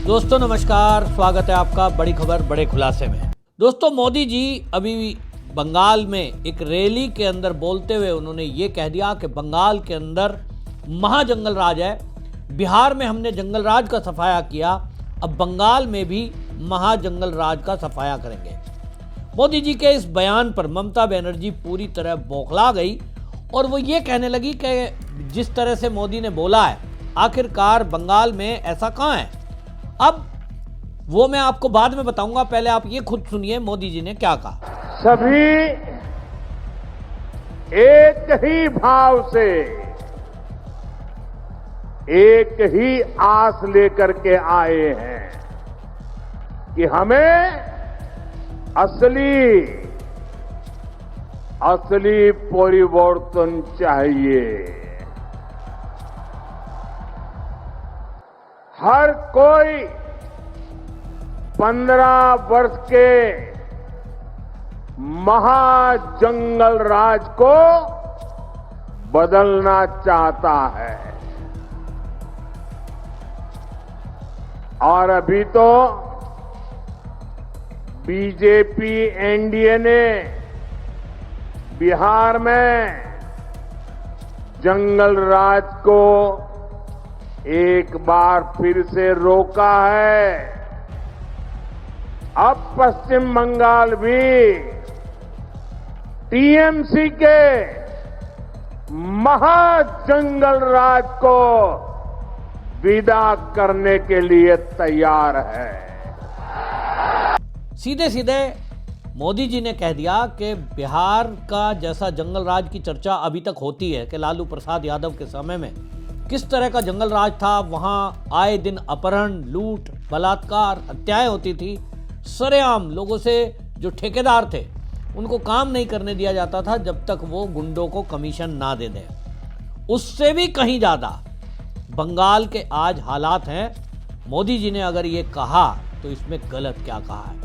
दोस्तों नमस्कार, स्वागत है आपका बड़ी खबर बड़े खुलासे में। दोस्तों, मोदी जी अभी बंगाल में एक रैली के अंदर बोलते हुए उन्होंने ये कह दिया कि बंगाल के अंदर महाजंगल राज है। बिहार में हमने जंगल राज का सफाया किया, अब बंगाल में भी महाजंगल राज का सफाया करेंगे। मोदी जी के इस बयान पर ममता बनर्जी पूरी तरह बौखला गई और वो ये कहने लगी कि जिस तरह से मोदी ने बोला है, आखिरकार बंगाल में ऐसा कहाँ है। अब वो मैं आपको बाद में बताऊंगा, पहले आप ये खुद सुनिए मोदी जी ने क्या कहा। सभी एक ही भाव से, एक ही आस लेकर के आए हैं कि हमें असली परिवर्तन चाहिए। हर कोई 15 वर्ष के महाजंगल राज को बदलना चाहता है और अभी तो बीजेपी एनडीए ने बिहार में जंगल राज को एक बार फिर से रोका है। अब पश्चिम बंगाल भी टीएमसी के महाजंगल राज को विदा करने के लिए तैयार है। सीधे सीधे मोदी जी ने कह दिया कि बिहार का जैसा जंगल राज की चर्चा अभी तक होती है कि लालू प्रसाद यादव के समय में किस तरह का जंगल राज था, वहां आए दिन अपहरण, लूट, बलात्कार, हत्याएं होती थी, सरेआम लोगों से जो ठेकेदार थे उनको काम नहीं करने दिया जाता था जब तक वो गुंडों को कमीशन ना दे दें। उससे भी कहीं ज्यादा बंगाल के आज हालात हैं। मोदी जी ने अगर ये कहा तो इसमें गलत क्या कहा है।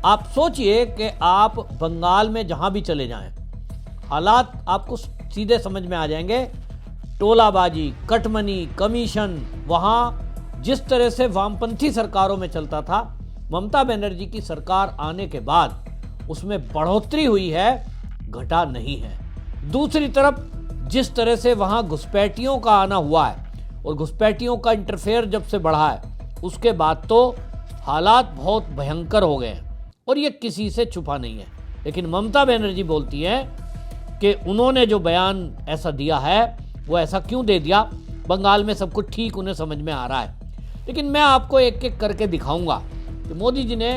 आप सोचिए कि आप बंगाल में जहां भी चले जाएं, हालात आपको सीधे समझ में आ जाएंगे। टोलाबाजी, कटमनी, कमीशन, वहां जिस तरह से वामपंथी सरकारों में चलता था, ममता बनर्जी की सरकार आने के बाद उसमें बढ़ोतरी हुई है, घटा नहीं है। दूसरी तरफ जिस तरह से वहां घुसपैठियों का आना हुआ है और घुसपैठियों का इंटरफेयर जब से बढ़ा है, उसके बाद तो हालात बहुत भयंकर हो गए हैं और ये किसी से छुपा नहीं है। लेकिन ममता बनर्जी बोलती है कि उन्होंने जो बयान ऐसा दिया है वो ऐसा क्यों दे दिया, बंगाल में सब कुछ ठीक उन्हें समझ में आ रहा है। लेकिन मैं आपको एक एक करके दिखाऊंगा कि मोदी जी ने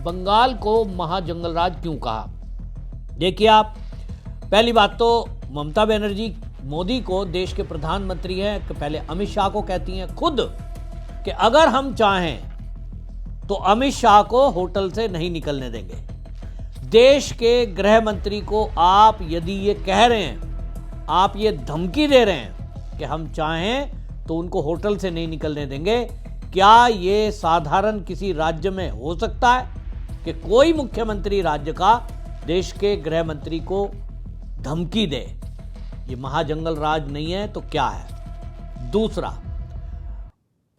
बंगाल को महाजंगल राज क्यों कहा। देखिए आप, पहली बात तो ममता बनर्जी मोदी को देश के प्रधानमंत्री हैं कि पहले अमित शाह को कहती हैं खुद कि अगर हम चाहें तो अमित शाह को होटल से नहीं निकलने देंगे। देश के गृह मंत्री को आप यदि ये कह रहे हैं, आप ये धमकी दे रहे हैं कि हम चाहें तो उनको होटल से नहीं निकलने देंगे, क्या ये साधारण किसी राज्य में हो सकता है कि कोई मुख्यमंत्री राज्य का देश के गृह मंत्री को धमकी दे? ये महाजंगल राज नहीं है तो क्या है? दूसरा,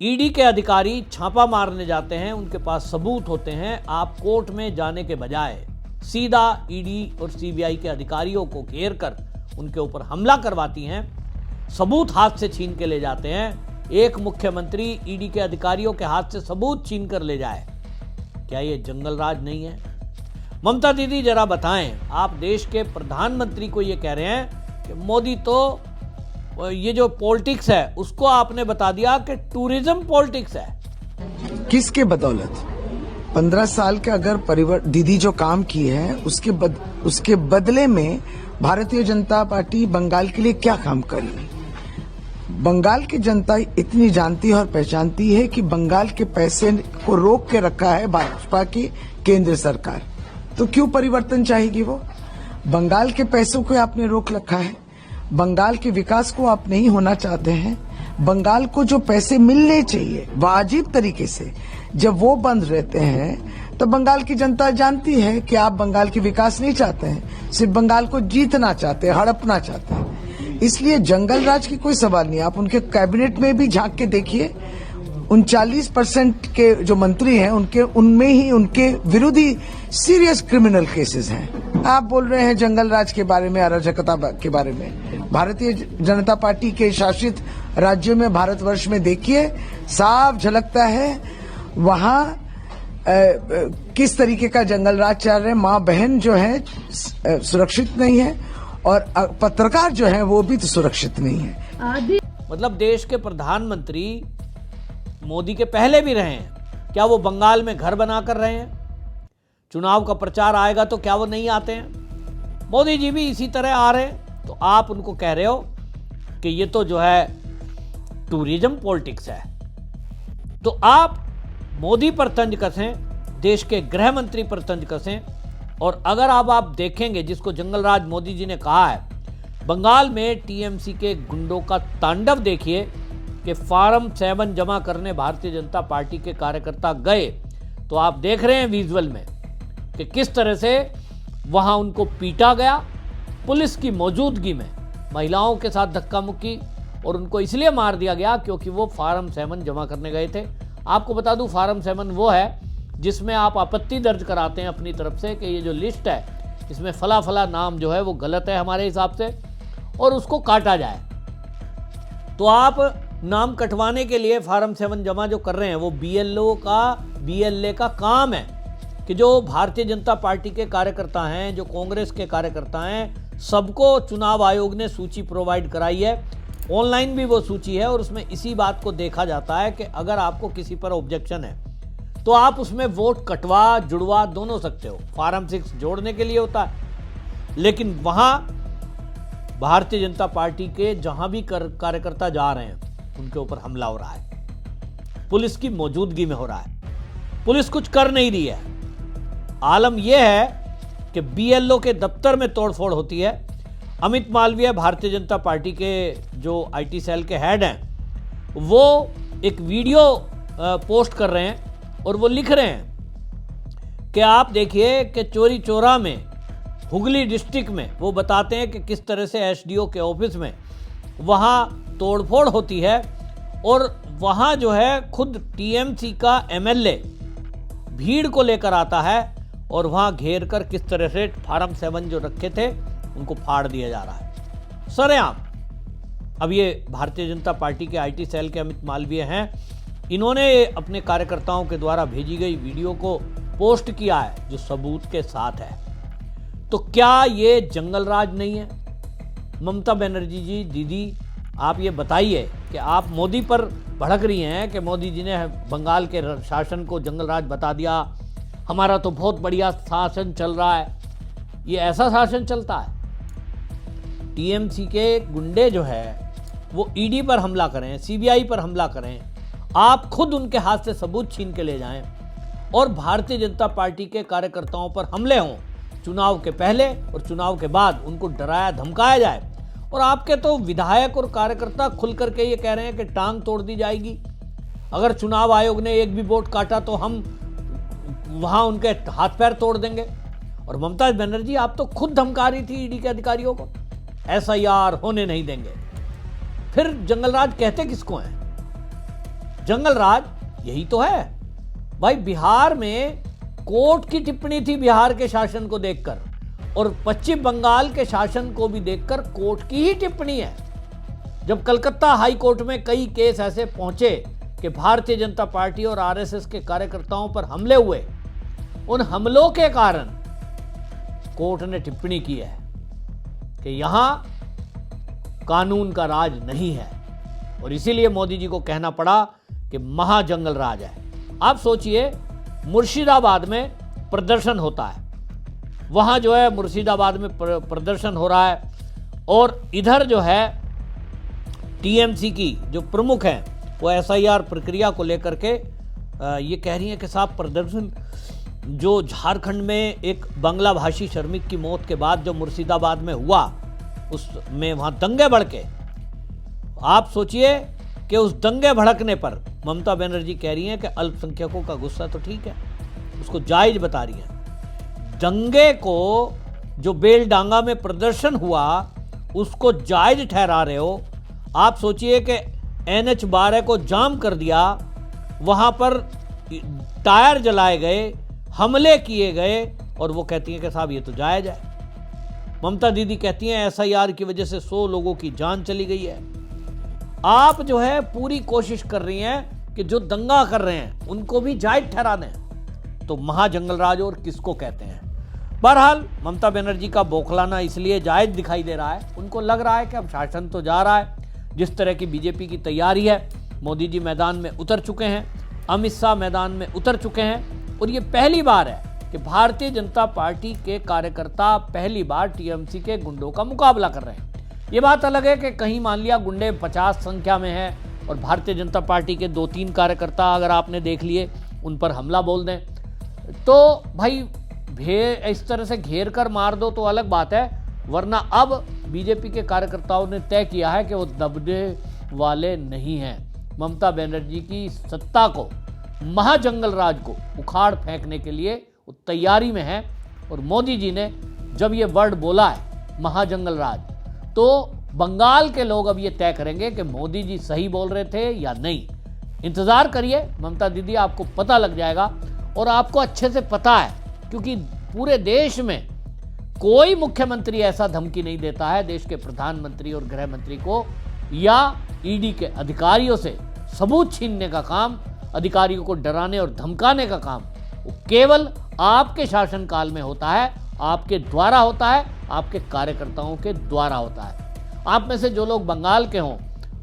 ईडी के अधिकारी छापा मारने जाते हैं, उनके पास सबूत होते हैं, आप कोर्ट में जाने के बजाय सीधा ईडी और सीबीआई के अधिकारियों को घेर कर उनके ऊपर हमला करवाती हैं, सबूत हाथ से छीन के ले जाते हैं। एक मुख्यमंत्री ईडी के अधिकारियों के हाथ से सबूत छीन कर ले जाए, क्या ये जंगल राज नहीं है? ममता दीदी जरा बताएं, आप देश के प्रधानमंत्री को ये कह रहे हैं कि मोदी तो ये जो पॉलिटिक्स है उसको आपने बता दिया कि टूरिज्म पॉलिटिक्स है। किसके बदौलत? 15 साल के अगर दीदी जो काम की है उसके बदले में भारतीय जनता पार्टी बंगाल के लिए क्या काम करी? बंगाल की जनता इतनी जानती है और पहचानती है कि बंगाल के पैसे को रोक के रखा है भाजपा की केंद्र सरकार, तो क्यों परिवर्तन चाहेगी वो? बंगाल के पैसों को आपने रोक रखा है, बंगाल के विकास को आप नहीं होना चाहते हैं। बंगाल को जो पैसे मिलने चाहिए वाजिब तरीके से, जब वो बंद रहते हैं तो बंगाल की जनता जानती है कि आप बंगाल की विकास नहीं चाहते हैं, सिर्फ बंगाल को जीतना चाहते हैं, हड़पना चाहते हैं। इसलिए जंगल राज की कोई सवाल नहीं। आप उनके कैबिनेट में भी झांक के देखिए, 39% के जो मंत्री हैं उनमें ही उनके विरोधी सीरियस क्रिमिनल केसेस हैं। आप बोल रहे हैं जंगल राज के बारे में, अराजकता के बारे में। भारतीय जनता पार्टी के शासित राज्यों में, भारतवर्ष में देखिए, साफ झलकता है वहां किस तरीके का जंगल राज चल रहा है। माँ बहन जो है सुरक्षित नहीं है और पत्रकार जो है वो भी तो सुरक्षित नहीं है। मतलब देश के प्रधानमंत्री मोदी के पहले भी रहे हैं, क्या वो बंगाल में घर बनाकर रहे हैं? चुनाव का प्रचार आएगा तो क्या वो नहीं आते हैं? मोदी जी भी इसी तरह आ रहे हैं, तो आप उनको कह रहे हो कि ये तो जो है टूरिज्म पॉलिटिक्स है। तो आप मोदी पर तंज कसें, देश के गृह मंत्री पर तंज कसें, और अगर आप देखेंगे जिसको जंगल राज मोदी जी ने कहा है, बंगाल में टीएमसी के गुंडों का तांडव देखिए कि फॉर्म 7 जमा करने भारतीय जनता पार्टी के कार्यकर्ता गए, तो आप देख रहे हैं विजुअल में कि किस तरह से वहां उनको पीटा गया पुलिस की मौजूदगी में, महिलाओं के साथ धक्का मुक्की, और उनको इसलिए मार दिया गया क्योंकि वो फॉर्म 7 जमा करने गए थे। आपको बता दूं, फॉर्म 7 वो है जिसमें आप आपत्ति दर्ज कराते हैं अपनी तरफ से कि ये जो लिस्ट है इसमें फला फला नाम जो है वो गलत है हमारे हिसाब से, और उसको काटा जाए। तो आप नाम कटवाने के लिए फॉर्म 7 जमा जो कर रहे हैं वो बीएलए का काम है कि जो भारतीय जनता पार्टी के कार्यकर्ता हैं, जो कांग्रेस के कार्यकर्ता हैं, सबको चुनाव आयोग ने सूची प्रोवाइड कराई है। ऑनलाइन भी वो सूची है और उसमें इसी बात को देखा जाता है कि अगर आपको किसी पर ऑब्जेक्शन है तो आप उसमें वोट कटवा जुड़वा दोनों सकते हो। फॉर्म 6 जोड़ने के लिए होता है, लेकिन वहां भारतीय जनता पार्टी के जहां भी कार्यकर्ता जा रहे हैं उनके ऊपर हमला हो रहा है, पुलिस की मौजूदगी में हो रहा है। पुलिस कुछ कर नहीं रही है। आलम यह है कि बीएलओ के दफ्तर में तोड़फोड़ होती है। अमित मालवीय भारतीय जनता पार्टी के जो आईटी सेल के हेड हैं, वो एक वीडियो पोस्ट कर रहे हैं और वो लिख रहे हैं कि आप देखिए कि चोरी चौरा में, हुगली डिस्ट्रिक्ट में, वो बताते हैं कि किस तरह से एसडीओ के ऑफिस में वहाँ तोड़फोड़ होती है, और वहाँ जो है खुद टीएमसी का एमएलए भीड़ को लेकर आता है और वहाँ घेर कर किस तरह से फॉर्म 7 जो रखे थे उनको फाड़ दिया जा रहा है सरेआम। अब ये भारतीय जनता पार्टी के आईटी सेल के अमित मालवीय हैं, इन्होंने अपने कार्यकर्ताओं के द्वारा भेजी गई वीडियो को पोस्ट किया है जो सबूत के साथ है। तो क्या ये जंगल राज नहीं है? ममता बनर्जी जी, दीदी, आप ये बताइए कि आप मोदी पर भड़क रही हैं कि मोदी जी ने बंगाल के शासन को जंगल राज बता दिया, हमारा तो बहुत बढ़िया शासन चल रहा है। ये ऐसा शासन चलता है? टीएमसी के गुंडे जो है वो ईडी पर हमला करें, सीबीआई पर हमला करें, आप खुद उनके हाथ से सबूत छीन के ले जाएं, और भारतीय जनता पार्टी के कार्यकर्ताओं पर हमले हों चुनाव के पहले और चुनाव के बाद, उनको डराया धमकाया जाए, और आपके तो विधायक और कार्यकर्ता खुल करके ये कह रहे हैं कि टांग तोड़ दी जाएगी, अगर चुनाव आयोग ने एक भी वोट काटा तो हम वहां उनके हाथ पैर तोड़ देंगे। और ममता बनर्जी, आप तो खुद धमका रही थी ईडी के अधिकारियों को, एसआईआर होने नहीं देंगे। फिर जंगल राज कहते किसको हैं? जंगल राज यही तो है भाई। बिहार में कोर्ट की टिप्पणी थी बिहार के शासन को देखकर, और पश्चिम बंगाल के शासन को भी देखकर कोर्ट की ही टिप्पणी है। जब कलकत्ता हाई कोर्ट में कई केस ऐसे पहुंचे कि भारतीय जनता पार्टी और आरएसएस के कार्यकर्ताओं पर हमले हुए, उन हमलों के कारण कोर्ट ने टिप्पणी की है कि यहां कानून का राज नहीं है, और इसीलिए मोदी जी को कहना पड़ा कि महाजंगल राज है। आप सोचिए, मुर्शिदाबाद में प्रदर्शन होता है, वहां जो है मुर्शिदाबाद में प्रदर्शन हो रहा है, और इधर जो है टीएमसी की जो प्रमुख हैं वो एसआईआर प्रक्रिया को लेकर के ये कह रही हैं कि साहब प्रदर्शन जो झारखंड में एक बांग्ला भाषी श्रमिक की मौत के बाद जो मुर्शिदाबाद में हुआ, उसमें वहां दंगे भड़के। आप सोचिए कि उस दंगे भड़कने पर ममता बनर्जी कह रही हैं कि अल्पसंख्यकों का गुस्सा तो ठीक है, उसको जायज बता रही है। दंगे को जो बेलडांगा में प्रदर्शन हुआ उसको जायज ठहरा रहे हो। आप सोचिए कि NH-12 को जाम कर दिया, वहां पर टायर जलाए गए, हमले किए गए, और वो कहती हैं कि साहब ये तो जायज है। ममता दीदी कहती हैं एसआईआर की वजह से 100 लोगों की जान चली गई है। आप जो है पूरी कोशिश कर रही हैं कि जो दंगा कर रहे हैं उनको भी जायज ठहरा दें। तो महाजंगलराज और किसको कहते हैं? बहरहाल ममता बनर्जी का बौखलाना इसलिए जायज दिखाई दे रहा है, उनको लग रहा है कि अब शासन तो जा रहा है। जिस तरह की बीजेपी की तैयारी है, मोदी जी मैदान में उतर चुके हैं, अमित शाह मैदान में उतर चुके हैं, और ये पहली बार है कि भारतीय जनता पार्टी के कार्यकर्ता पहली बार टीएमसी के गुंडों का मुकाबला कर रहे हैं। ये बात अलग है कि कहीं मान लिया गुंडे 50 संख्या में हैं और भारतीय जनता पार्टी के 2-3 कार्यकर्ता अगर आपने देख लिए उन पर हमला बोल दें, तो भाई इस तरह से घेर कर मार दो तो अलग बात है, वरना अब बीजेपी के कार्यकर्ताओं ने तय किया है कि वो दबने वाले नहीं हैं। ममता बनर्जी की सत्ता को, महाजंगलराज को उखाड़ फेंकने के लिए वो तैयारी में है। और मोदी जी ने जब ये वर्ड बोला है महाजंगलराज, तो बंगाल के लोग अब ये तय करेंगे कि मोदी जी सही बोल रहे थे या नहीं। इंतजार करिए, ममता दीदी आपको पता लग जाएगा। और आपको अच्छे से पता है, क्योंकि पूरे देश में कोई मुख्यमंत्री ऐसा धमकी नहीं देता है देश के प्रधानमंत्री और गृह मंत्री को या ईडी के अधिकारियों से सबूत छीनने का काम, अधिकारियों को डराने और धमकाने का काम वो केवल आपके शासनकाल में होता है, आपके द्वारा होता है, आपके कार्यकर्ताओं के द्वारा होता है। आप में से जो लोग बंगाल के हों,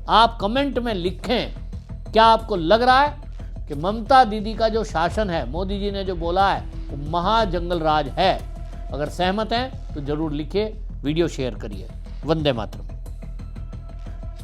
आप कमेंट में लिखें, क्या आपको लग रहा है कि ममता दीदी का जो शासन है, मोदी जी ने जो बोला है, वो महाजंगलराज है? अगर सहमत हैं तो जरूर लिखिए, वीडियो शेयर करिए। वंदे मातरम।